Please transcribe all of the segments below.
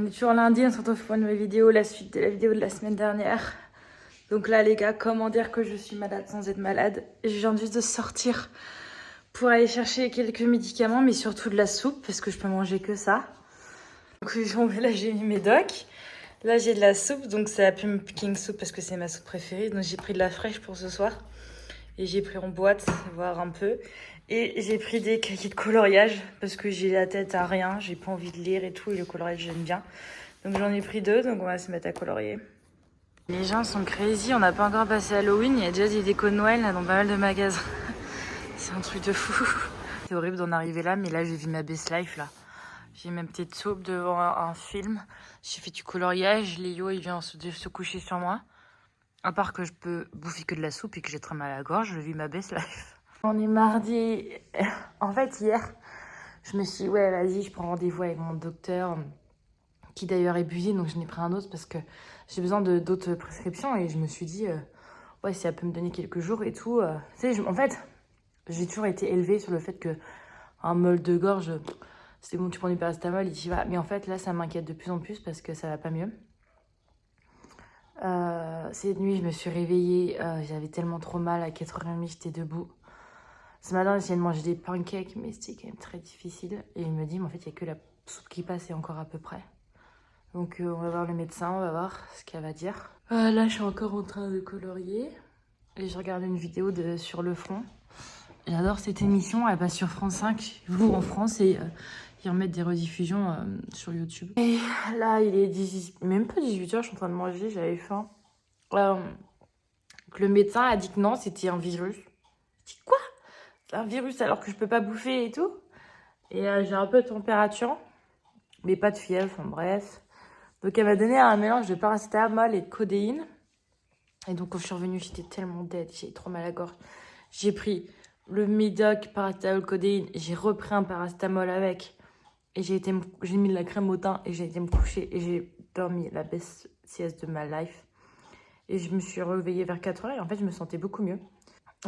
On est toujours lundi, on se retrouve pour une nouvelle vidéo, la suite de la vidéo de la semaine dernière. Donc là les gars, comment dire que je suis malade sans être malade? Je viens juste de sortir pour aller chercher quelques médicaments, mais surtout de la soupe, parce que je peux manger que ça. Donc là j'ai mis mes docs, là j'ai de la soupe, donc c'est la pumpkin soup parce que c'est ma soupe préférée. Donc j'ai pris de la fraîche pour ce soir, et j'ai pris en boîte, voir un peu. Et j'ai pris des cahiers de coloriage parce que j'ai la tête à rien, j'ai pas envie de lire et tout, et le coloriage j'aime bien. Donc j'en ai pris 2, donc on va se mettre à colorier. Les gens sont crazy, on n'a pas encore passé Halloween, il y a déjà des décos de Noël là, dans pas mal de magasins. C'est un truc de fou. C'est horrible d'en arriver là, mais là j'ai vu ma best life là. J'ai ma petite soupe devant un film, j'ai fait du coloriage, Léo il vient se coucher sur moi. À part que je peux bouffer que de la soupe et que j'ai très mal à la gorge, je vis ma best life. On est mardi. En fait, hier, je me suis dit, ouais, vas-y, je prends rendez-vous avec mon docteur, qui d'ailleurs est busy, donc je n'ai pris un autre parce que j'ai besoin d'autres prescriptions. Et je me suis dit, ouais, si elle peut me donner quelques jours et tout. Tu sais, en fait, j'ai toujours été élevée sur le fait que un mal de gorge, c'est bon, tu prends du paracétamol et tu y vas. Mais en fait, là, ça m'inquiète de plus en plus parce que ça va pas mieux. Cette nuit, je me suis réveillée, j'avais tellement trop mal, à 4h30, j'étais debout. Ce matin, j'essayais de manger des pancakes, mais c'était quand même très difficile. Et il me dit, mais en fait, il n'y a que la soupe qui passe et encore à peu près. Donc, on va voir le médecin, on va voir ce qu'elle va dire. Là, je suis encore en train de colorier. Et je regarde une vidéo sur le front. J'adore cette émission, elle passe sur France 5, vous en France, et ils remettent des rediffusions sur YouTube. Et là, il est même pas 18h, je suis en train de manger, j'avais faim. Le médecin a dit que non, c'était un virus. Je dis quoi? Un virus alors que je peux pas bouffer et tout. Et j'ai un peu de température, mais pas de fièvre, enfin bref. Donc elle m'a donné un mélange de paracétamol et de codéine. Et donc quand je suis revenue, j'étais tellement dead, j'ai trop mal à la gorge. J'ai pris le médoc, paracétamol, codéine, j'ai repris un paracétamol avec. Et j'ai mis de la crème au thym et j'ai été me coucher et j'ai dormi la best sieste de ma life. Et je me suis réveillée vers 4h et en fait je me sentais beaucoup mieux.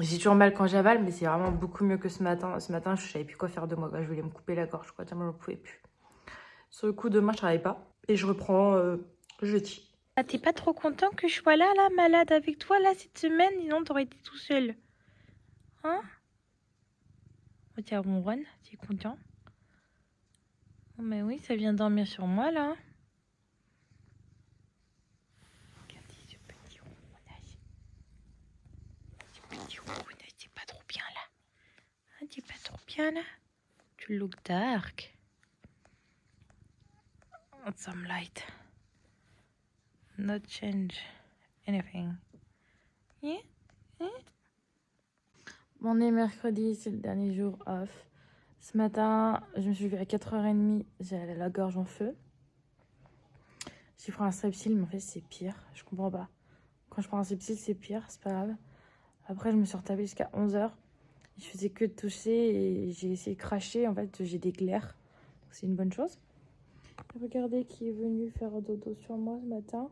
J'ai toujours mal quand j'avale, mais c'est vraiment beaucoup mieux que ce matin. Ce matin, je savais plus quoi faire de moi. Je voulais me couper la gorge, quoi. Tellement je ne pouvais plus. Sur le coup, demain, je travaille pas. Et je reprends jeudi. Ah, t'es pas trop content que je sois là, malade avec toi, là, cette semaine? Sinon, t'aurais été tout seul. Hein? Oh, tiens, ronronne, t'es content? Oh, mais oui, ça vient dormir sur moi, là. Regardez ce petit ronronnage. Ce petit ronronnage, c'est pas trop bien, là. Hein, t'es pas trop bien, là? Tu look dark. Some light. Not change anything. Yeah? On est mercredi, c'est le dernier jour off. Ce matin, je me suis levée à 4h30, j'avais la gorge en feu. J'ai pris un Strepsil, mais en fait, c'est pire. Je comprends pas. Quand je prends un Strepsil, c'est pire, c'est pas grave. Après, je me suis retapée jusqu'à 11h. Je faisais que de toucher et j'ai essayé de cracher. En fait, j'ai des glaires. C'est une bonne chose. Regardez qui est venu faire dodo sur moi ce matin.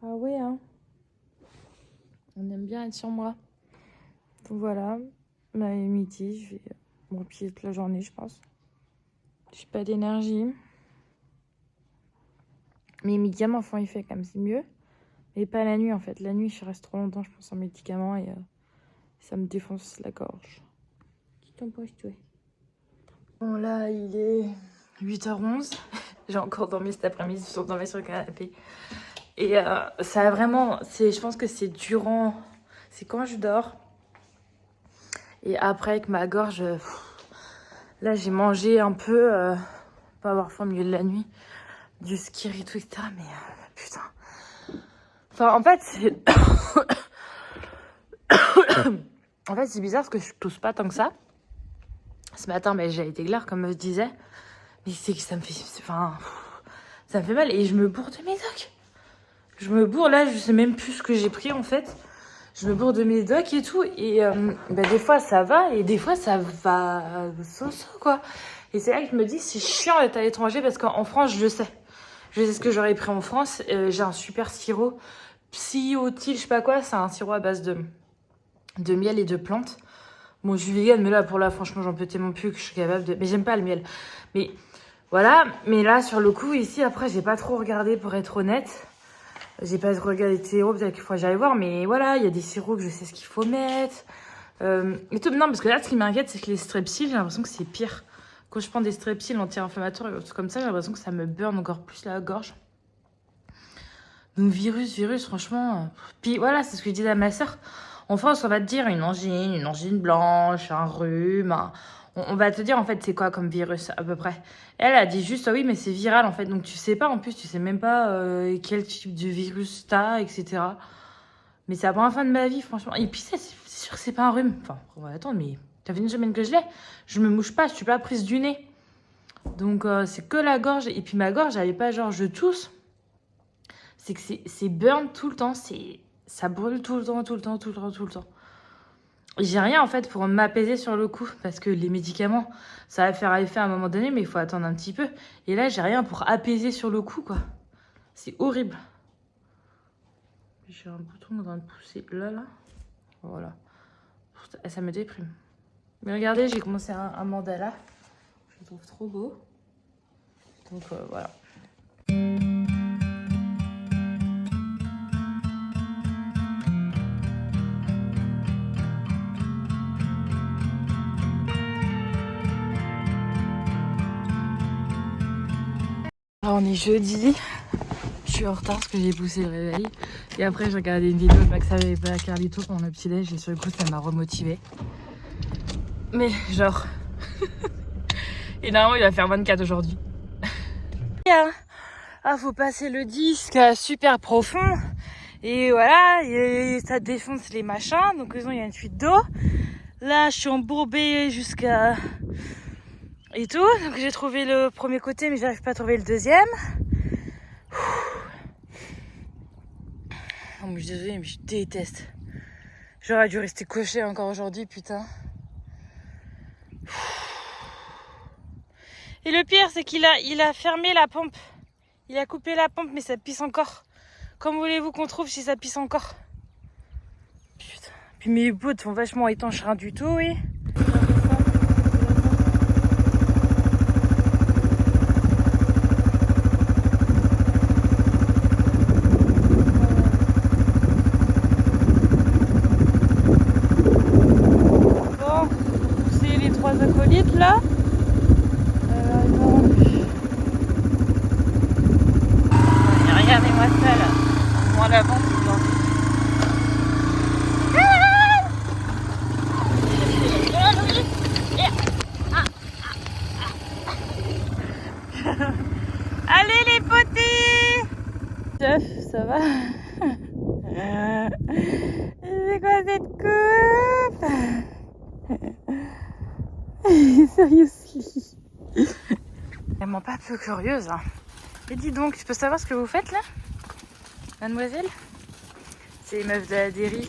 Ah ouais, hein. On aime bien être sur moi. Donc voilà, ma midi, je vais me replier toute la journée, je pense. J'ai pas d'énergie. Mes médicaments font effet quand même, c'est mieux. Mais pas la nuit en fait. La nuit, je reste trop longtemps, je pense, en médicaments et ça me défonce la gorge. Qui t'empoche, toi? Bon, là, il est 8h11. J'ai encore dormi cet après-midi, je suis dormie sur le canapé. Et ça a vraiment... Je pense que c'est durant... C'est quand je dors. Et après, avec ma gorge... là, j'ai mangé un peu... pas avoir faim au milieu de la nuit. Du skiri et tout, etc. Mais putain... Enfin, en fait, c'est... en fait, c'est bizarre parce que je tousse pas tant que ça. Ce matin, j'ai été glaire, comme je disais. Mais c'est que ça me fait... Enfin... Ça me fait mal et je me bourre de mes docs. Je me bourre, là, je sais même plus ce que j'ai pris, en fait. Je me bourre de mes docs et tout. Et des fois, ça va. Et des fois, ça va so-so, quoi. Et c'est là que je me dis, c'est chiant d'être à l'étranger parce qu'en France, je le sais. Je sais ce que j'aurais pris en France. J'ai un super sirop. Psyotil, je sais pas quoi. C'est un sirop à base de miel et de plantes. Bon, je suis végane, mais là, franchement, j'en peux tellement plus que je suis capable de... Mais j'aime pas le miel. Mais Voilà, mais là, sur le coup, ici, après, j'ai pas trop regardé pour être honnête. J'ai pas trop regardé de sirop, peut-être qu'il faut que j'aille voir, mais voilà, il y a des sirops que je sais ce qu'il faut mettre. Et tout. Non, parce que là, ce qui m'inquiète, c'est que les strepsils, j'ai l'impression que c'est pire. Quand je prends des strepsils anti-inflammatoires et autres comme ça, j'ai l'impression que ça me burn encore plus la gorge. Donc, virus, franchement. Puis voilà, c'est ce que je disais à ma soeur. En France, on va te dire une angine blanche, un rhume. On va te dire en fait c'est quoi comme virus à peu près. Elle a dit juste oui mais c'est viral en fait. Donc tu sais pas en plus, tu sais même pas quel type de virus t'as, etc. Mais c'est la première fois de ma vie franchement. Et puis c'est sûr que c'est pas un rhume. Enfin on va attendre mais ça fait une semaine que je l'ai. Je me mouche pas, je suis pas prise du nez. Donc c'est que la gorge. Et puis ma gorge elle est pas genre je tousse. C'est que c'est burn tout le temps. Ça brûle tout le temps. J'ai rien en fait pour m'apaiser sur le coup parce que les médicaments ça va faire effet à un moment donné mais il faut attendre un petit peu et là j'ai rien pour apaiser sur le coup quoi. C'est horrible. J'ai un bouton en train de pousser là voilà, ça me déprime. Mais regardez, j'ai commencé un mandala, je le trouve trop beau donc voilà. Alors on est jeudi, je suis en retard parce que j'ai poussé le réveil. Et après j'ai regardé une vidéo de Max et Carlito pendant le petit déj et sur le coup ça m'a remotivée. Mais genre... et normalement il va faire 24 aujourd'hui. Ah faut passer le disque super profond. Et voilà, et ça défonce les machins. Donc il y a une fuite d'eau. Là je suis embourbée jusqu'à... et tout, donc j'ai trouvé le premier côté mais j'arrive pas à trouver le deuxième. Oh mais je suis désolée mais je déteste. J'aurais dû rester couché encore aujourd'hui putain. Et le pire c'est qu'il a fermé la pompe. Il a coupé la pompe mais ça pisse encore. Comment voulez-vous qu'on trouve si ça pisse encore? Putain. Puis mes bottes sont vachement étanches rien du tout oui. Là regardez-moi ça là, moi l'avant allez les potés. Chef, ça va? C'est quoi cette coupe? Seriously. Vraiment pas peu curieuse. Hein. Et dis donc, je peux savoir ce que vous faites là, mademoiselle? C'est les meufs de la Derry.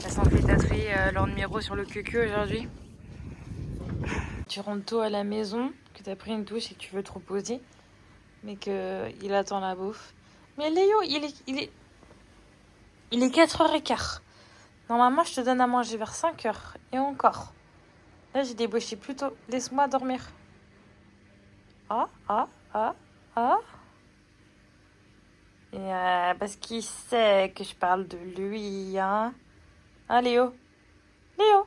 Elles sont fait tatouer leur numéro sur le queue aujourd'hui. Tu rentres tôt à la maison, que t'as pris une douche et que tu veux te reposer, mais qu'il attend la bouffe. Mais Léo, il est 4h15. Normalement, je te donne à manger vers 5h. Et encore. Là, j'ai débauché plus tôt. Laisse-moi dormir. Ah. Et parce qu'il sait que je parle de lui, hein. Hein, Léo? Léo?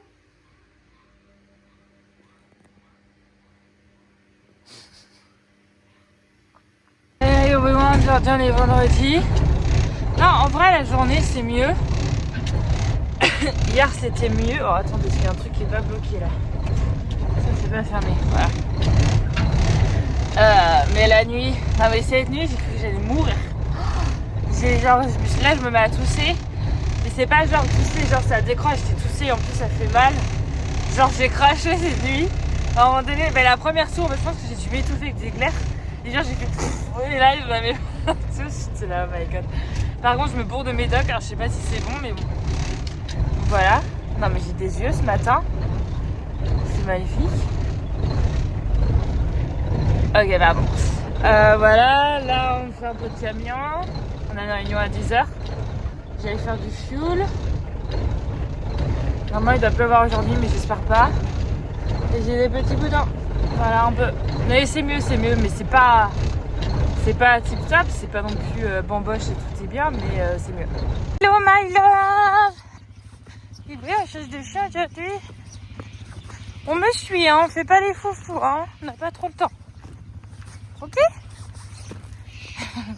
Et au moment aujourd'hui, on est vendredi. Non, en vrai, la journée, c'est mieux. Hier, c'était mieux. Oh, attendez, il y a un truc qui est pas bloqué, là. Ça, c'est pas fermé, voilà. Mais la nuit... Non, mais cette nuit, j'ai cru que j'allais mourir. Genre, là, je me mets à tousser. Mais c'est pas genre tousser, genre ça décroche, j'ai toussé, en plus, ça fait mal. Genre, j'ai craché cette nuit. À un moment donné, ben, la première sourde, je pense que j'ai dû m'étouffer avec des glaires. Et genre, j'ai fait... Et là, je m'avais tous. C'est là, oh my god. Par contre, je me bourre de médoc, alors je sais pas si c'est bon, mais bon. Voilà. Non, mais j'ai des yeux ce matin. C'est magnifique. Ok, pardon. Voilà, là, on fait un peu de camion. On a une réunion à 10h. J'allais faire du fuel. Normalement, il doit pleuvoir aujourd'hui, mais j'espère pas. Et j'ai des petits boudins. Voilà un peu. Mais c'est mieux, mais c'est pas tip top, c'est pas non plus bamboche et tout est bien, mais c'est mieux. Hello my love. Il est à chasse de chien aujourd'hui. On me suit, hein, on fait pas les foufous, hein, on n'a pas trop le temps. Ok.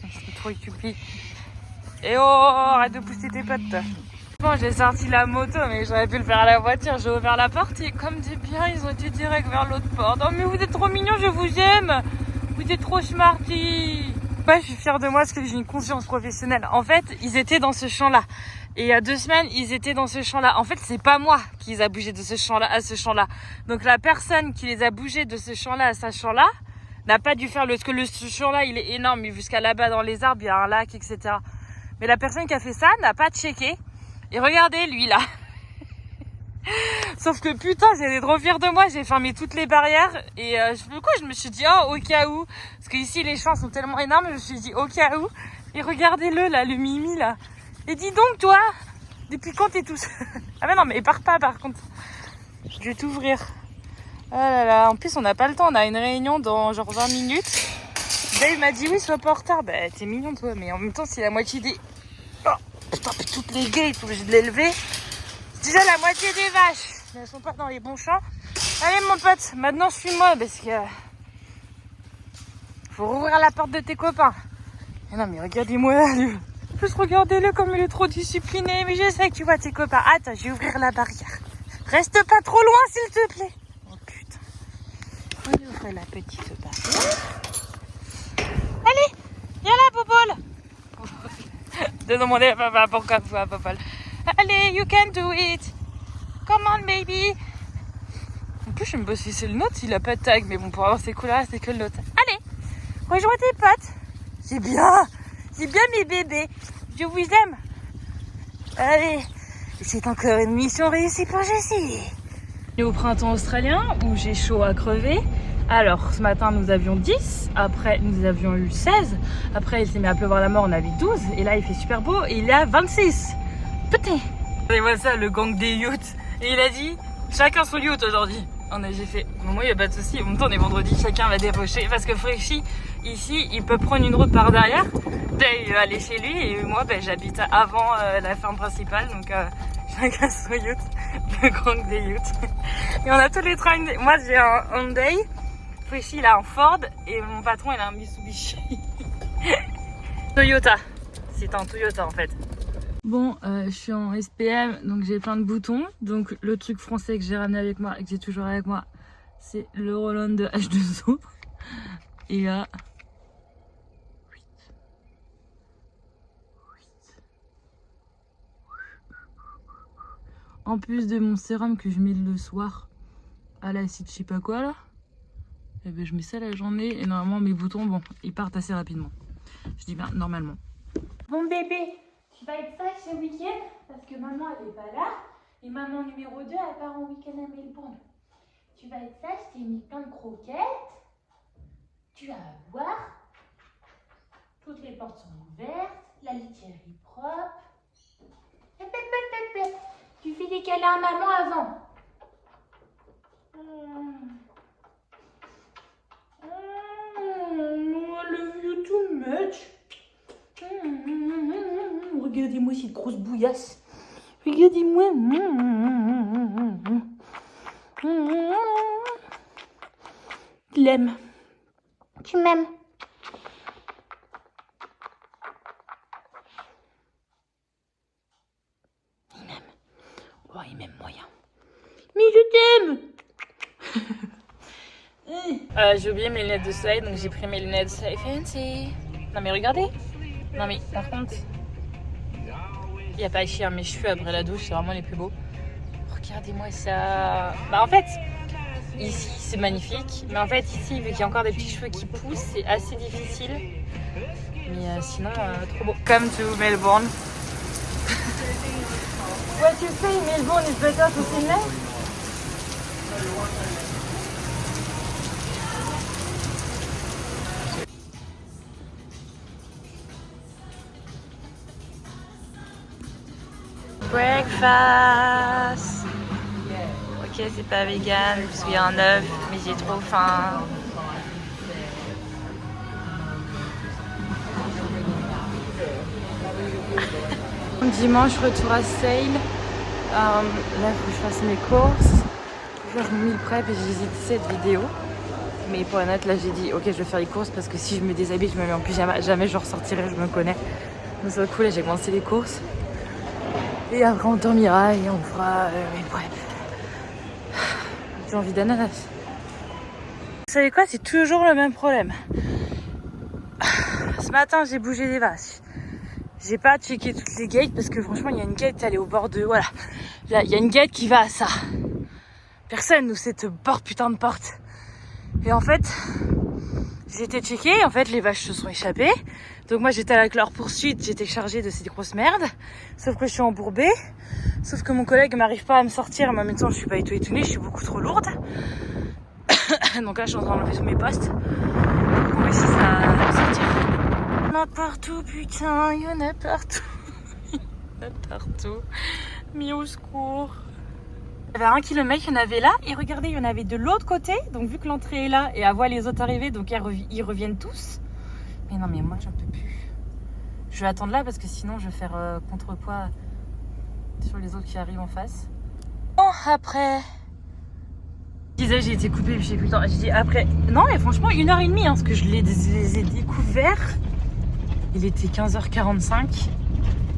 Je suis trop occupée. Et oh, arrête de pousser tes potes. Bon, j'ai sorti la moto, mais j'aurais pu le faire à la voiture. J'ai ouvert la porte et comme des biens, ils ont été direct vers l'autre porte. Oh, mais vous êtes trop mignons, je vous aime. Vous êtes trop smarty. Ouais, je suis fière de moi parce que j'ai une conscience professionnelle. En fait, ils étaient dans ce champ-là. Et il y a 2 semaines, ils étaient dans ce champ-là. En fait, c'est pas moi qui les a bougés de ce champ-là à ce champ-là. Donc la personne qui les a bougés de ce champ-là à ce champ-là n'a pas dû faire parce que ce champ-là, il est énorme. Jusqu'à là-bas dans les arbres, il y a un lac, etc. Mais la personne qui a fait ça n'a pas checké. Et regardez, lui, là. Sauf que putain, j'étais trop fière de moi. J'ai fermé toutes les barrières. Et du coup, je me suis dit, oh, au cas où. Parce qu'ici, les champs sont tellement énormes. Je me suis dit, au cas où. Et regardez-le, là, le Mimi, là. Et dis donc, toi, depuis quand t'es tout seul? Ah mais non, mais pars pas, par contre. Je vais t'ouvrir. Ah là là. En plus, on n'a pas le temps. On a une réunion dans genre 20 minutes. Dave m'a dit, oui, sois pas en retard. Bah, t'es mignon, toi. Mais en même temps, c'est la moitié des... Oh, putain, puis toutes les gays, il faut que je l'élever. C'est déjà la moitié des vaches. Mais elles sont pas dans les bons champs. Allez, mon pote, maintenant suis-moi parce que faut rouvrir la porte de tes copains. Mais non, mais regardez-moi là, lui. Plus regardez-le comme il est trop discipliné. Mais je sais que tu vois tes copains. Attends, je vais ouvrir la barrière. Reste pas trop loin, s'il te plaît. Oh putain. On ouvre la petite barrière. Allez, viens là, Popol. De demander à papa pourquoi Popol. Allez, you can do it. Come on, baby. En plus, je me bosse si c'est le nôtre, il a pas de tag. Mais bon, pour avoir ces couleurs, c'est que le nôtre. Allez, rejoins tes potes. C'est bien mes bébés. Je vous aime. Allez, c'est encore une mission réussie pour Jessie. Au printemps australien, où j'ai chaud à crever. Alors, ce matin, nous avions 10. Après, nous avions eu 16. Après, il s'est mis à pleuvoir la mort, on avait 12. Et là, il fait super beau et il est à 26. Putain. Regardez-moi ça, le gang des yachts. Et il a dit, chacun son yacht aujourd'hui. J'ai fait, moi, il n'y a pas de souci. En même temps, on est vendredi, chacun va débaucher. Parce que Fréchy, ici, il peut prendre une route par derrière. Il va aller chez lui. Et moi, j'habite avant la ferme principale. Donc, chacun son yacht. Le gang des yachts. Et on a tous les trains. Moi, j'ai un Hyundai. Fréchy, il a un Ford. Et mon patron, il a un Mitsubishi. Toyota. C'est un Toyota, en fait. Bon, je suis en SPM, donc j'ai plein de boutons. Donc le truc français que j'ai ramené avec moi et que j'ai toujours avec moi, c'est le Roland de H2O. Et là... En plus de mon sérum que je mets le soir à l'acide je sais pas quoi là, et ben je mets ça la journée et normalement mes boutons, bon, ils partent assez rapidement. Je dis bien normalement. Bon bébé, tu vas être sage ce week-end parce que maman elle est pas là et maman numéro 2 elle part en week-end à Melbourne. Tu vas être sage, je t'ai mis plein de croquettes. Tu vas voir. Toutes les portes sont ouvertes, la litière est propre. Tu fais des câlins à maman avant. I love you too much. Regardez-moi cette grosse bouillasse. Regardez-moi. Je l'aime. Tu m'aimes. Il m'aime. Oh, il m'aime moyen. Mais je t'aime. J'ai oublié mes lunettes de soleil, donc j'ai pris mes lunettes de soleil fancy. Non mais regardez. Non mais par contre, il n'y a pas à chier, mes cheveux après la douche, c'est vraiment les plus beaux. Regardez-moi ça. Bah en fait, ici c'est magnifique, mais en fait ici, vu qu'il y a encore des petits cheveux qui poussent, c'est assez difficile. Mais sinon, trop beau. Come to Melbourne. What you say, Melbourne is better to Sydney? Breakfast. Ok, ticket c'est pas vegan parce qu'il y a un œuf, mais j'ai trop faim. Dimanche, retour à Sale. Là, il faut que je fasse mes courses. Je vais faire mon meal prep et j'ai hésité cette vidéo. Mais pour honnête, là j'ai dit ok, je vais faire les courses parce que si je me déshabille, je me mets en pyjama, jamais je ressortirai, je me connais. Donc ça va être cool, là j'ai commencé les courses. Et après on dormira et on fera meal prep. J'ai envie d'ananas. Vous savez quoi, c'est toujours le même problème. Ce matin j'ai bougé des vaches. J'ai pas checké toutes les gates parce que franchement il y a une gate, elle est au bord de... Voilà. Là il y a une gate qui va à ça. Personne nous cette putain de porte. Et en fait, j'ai été checkée, en fait les vaches se sont échappées. Donc moi j'étais avec leur poursuite, j'étais chargée de ces grosses merdes. Sauf que je suis embourbée. Sauf que mon collègue m'arrive pas à me sortir, mais en même temps je suis pas du tout étonnée, je suis beaucoup trop lourde. Donc là je suis en train d'enlever tous mes postes pour qu'on réussisse à me sortir. Il y en a partout, putain, il y en a partout. Il y en a partout. Mis au secours. Il y avait 1 kilomètre, il y en avait là, et regardez, il y en avait de l'autre côté, donc vu que l'entrée est là, et à voir les autres arriver, donc ils reviennent tous. Mais non, mais moi j'en peux plus. Je vais attendre là parce que sinon je vais faire contrepoids sur les autres qui arrivent en face. Bon, après. Je disais, j'ai été coupée, puis j'ai plus le temps. J'ai dit après. Non, mais franchement, 1h30, hein, parce que je les ai découverts. Il était 15h45,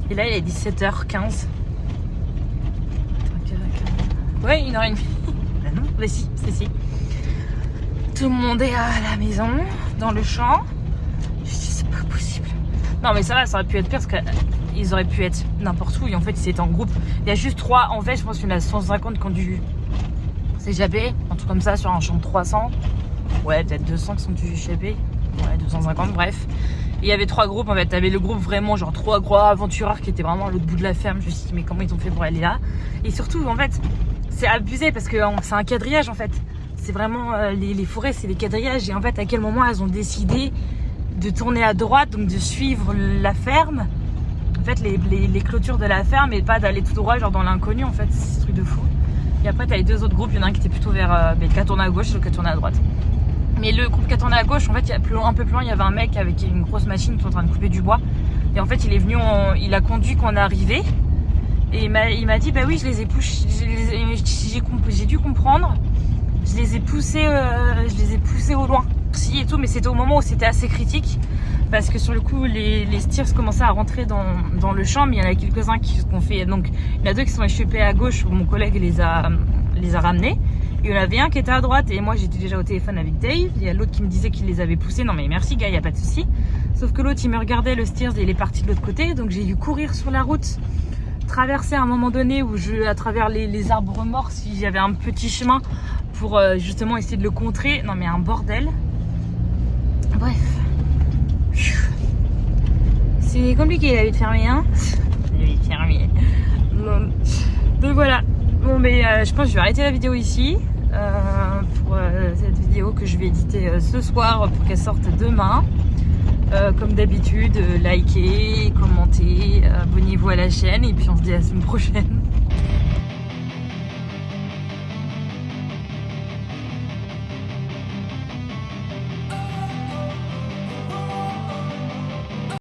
et là il est 17h15. Ouais, 1h30. Bah non, bah si, si. Tout le monde est à la maison, dans le champ. Je dis, c'est pas possible. Non, mais ça va, ça aurait pu être pire parce qu'ils auraient pu être n'importe où. Et en fait, ils étaient en groupe. Il y a juste 3. En fait, je pense qu'il y en a 150 qui ont dû s'échapper. Un truc comme ça, sur un champ de 300. Ouais, peut-être 200 qui sont dû échapper. Ouais, 250, bref. Et il y avait 3 groupes en fait. T'avais le groupe vraiment, genre 3 gros aventureurs qui étaient vraiment à l'autre bout de la ferme. Je me suis dit, mais comment ils ont fait pour aller là? Et surtout, en fait. C'est abusé parce que c'est un quadrillage en fait. C'est vraiment les forêts, c'est les quadrillages. Et en fait, à quel moment elles ont décidé de tourner à droite, donc de suivre la ferme. En fait, les clôtures de la ferme et pas d'aller tout droit, genre dans l'inconnu en fait. C'est ce truc de fou. Et après, t'as les 2 autres groupes. Il y en a un qui était plutôt vers qui a tourné à gauche et l'autre qui a tourné à droite. Mais le groupe qui a tourné à gauche, en fait, un peu plus loin, il y avait un mec avec une grosse machine qui est en train de couper du bois. Et en fait, il est venu, il a conduit quand on est arrivé. Et il m'a dit, bah oui, je les ai poussés, j'ai dû comprendre, je les ai poussés au loin. Si et tout, mais c'était au moment où c'était assez critique, parce que sur le coup, les steers commençaient à rentrer dans le champ, mais il y en a quelques-uns qui ont fait, donc il y en a 2 qui sont échappés à gauche, où mon collègue les a ramenés. Il y en avait un qui était à droite, et moi j'étais déjà au téléphone avec Dave, il y a l'autre qui me disait qu'il les avait poussés, non mais merci gars, il n'y a pas de souci. Sauf que l'autre il me regardait, le steers, et il est parti de l'autre côté, donc j'ai dû courir sur la route. Traverser à un moment donné où à travers les arbres morts, si j'avais un petit chemin pour justement essayer de le contrer. Non mais un bordel. Bref. C'est compliqué la vie de fermier, hein. La vie de fermier. Donc voilà. Bon mais je pense que je vais arrêter la vidéo ici. Pour cette vidéo que je vais éditer ce soir pour qu'elle sorte demain. Comme d'habitude, likez, commentez, abonnez-vous à la chaîne et puis on se dit à la semaine prochaine.